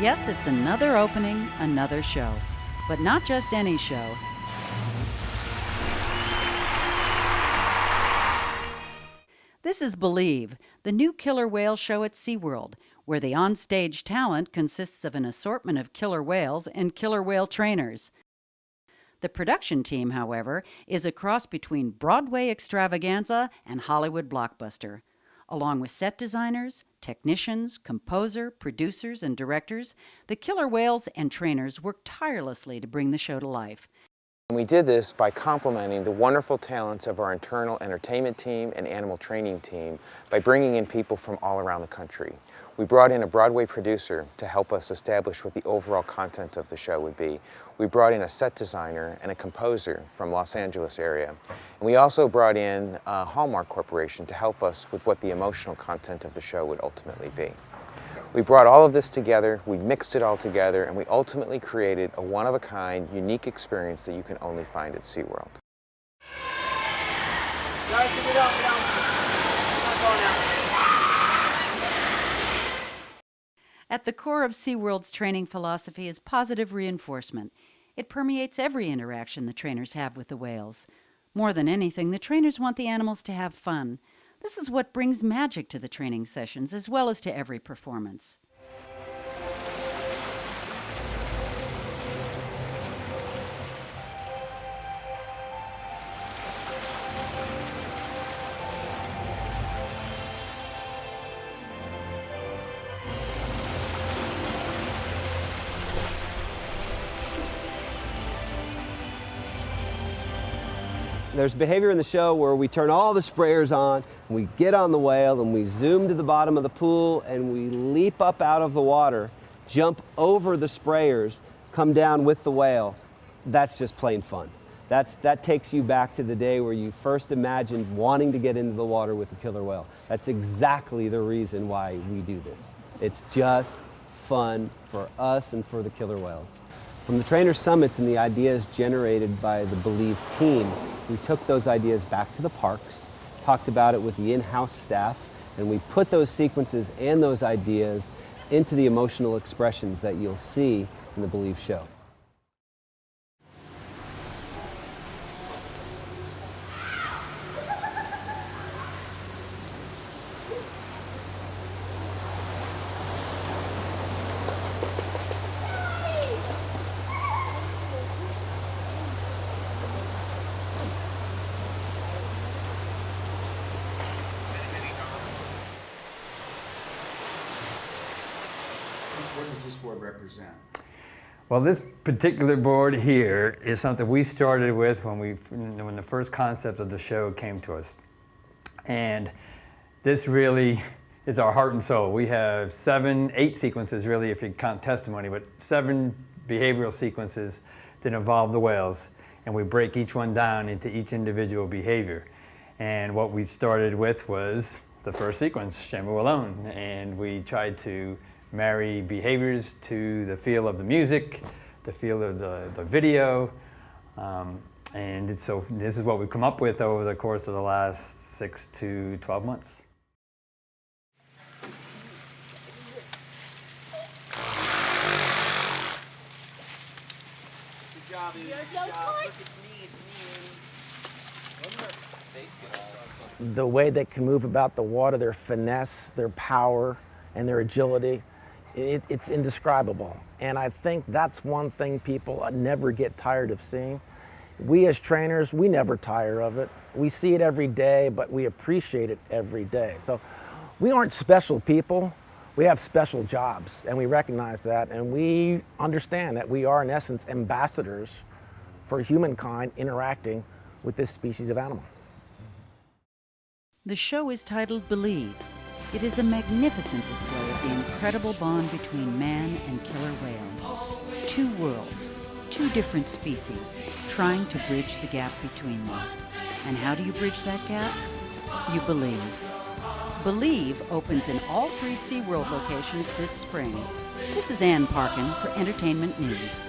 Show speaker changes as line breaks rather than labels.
Yes, it's another opening, another show. But not just any show. This is Believe, the new killer whale show at SeaWorld, where the onstage talent consists of an assortment of killer whales and killer whale trainers. The production team, however, is a cross between Broadway extravaganza and Hollywood blockbuster. Along with set designers, technicians, composer, producers, and directors, the killer whales and trainers work tirelessly to bring the show to life.
We did this by complementing the wonderful talents of our internal entertainment team and animal training team by bringing in people from all around the country. We brought in a Broadway producer to help us establish what the overall content of the show would be. We brought in a set designer and a composer from Los Angeles area. And we also brought in Hallmark Corporation to help us with what the emotional content of the show would ultimately be. We brought all of this together, we mixed it all together, and we ultimately created a one-of-a-kind, unique experience that you can only find at SeaWorld.
Guys, get out, get out.
At the core of SeaWorld's training philosophy is positive reinforcement. It permeates every interaction the trainers have with the whales. More than anything, the trainers want the animals to have fun. This is what brings magic to the training sessions as well as to every performance.
There's behavior in the show where we turn all the sprayers on, and we get on the whale, and we zoom to the bottom of the pool, and we leap up out of the water, jump over the sprayers, come down with the whale. That's just plain fun. That takes you back to the day where you first imagined wanting to get into the water with the killer whale. That's exactly the reason why we do this. It's just fun for us and for the killer whales. From the trainer summits and the ideas generated by the Believe team, we took those ideas back to the parks, talked about it with the in-house staff, and we put those sequences and those ideas into the emotional expressions that you'll see in the Believe show.
What does this board represent?
Well, this particular board here is something we started with when the first concept of the show came to us. And this really is our heart and soul. We have 8 sequences really, if you count testimony, but 7 behavioral sequences that involve the whales. And we break each one down into each individual behavior. And what we started with was the first sequence, Shamu Alone. And we tried to marry behaviors to the feel of the music, the feel of the video, and so this is what we've come up with over the course of the last 6 to 12 months.
Good job, Eve. Good job. Look, it's me,
The way they can move about the water, their finesse, their power, and their agility, it's indescribable. And I think that's one thing people never get tired of seeing. We as trainers, we never tire of it. We see it every day, but we appreciate it every day. So we aren't special people. We have special jobs, and we recognize that, and we understand that we are, in essence, ambassadors for humankind interacting with this species of animal.
The show is titled Believe. It is a magnificent display of the incredible bond between man and killer whale. 2 worlds, 2 different species, trying to bridge the gap between them. And how do you bridge that gap? You believe. Believe opens in all 3 SeaWorld locations this spring. This is Ann Parkin for Entertainment News.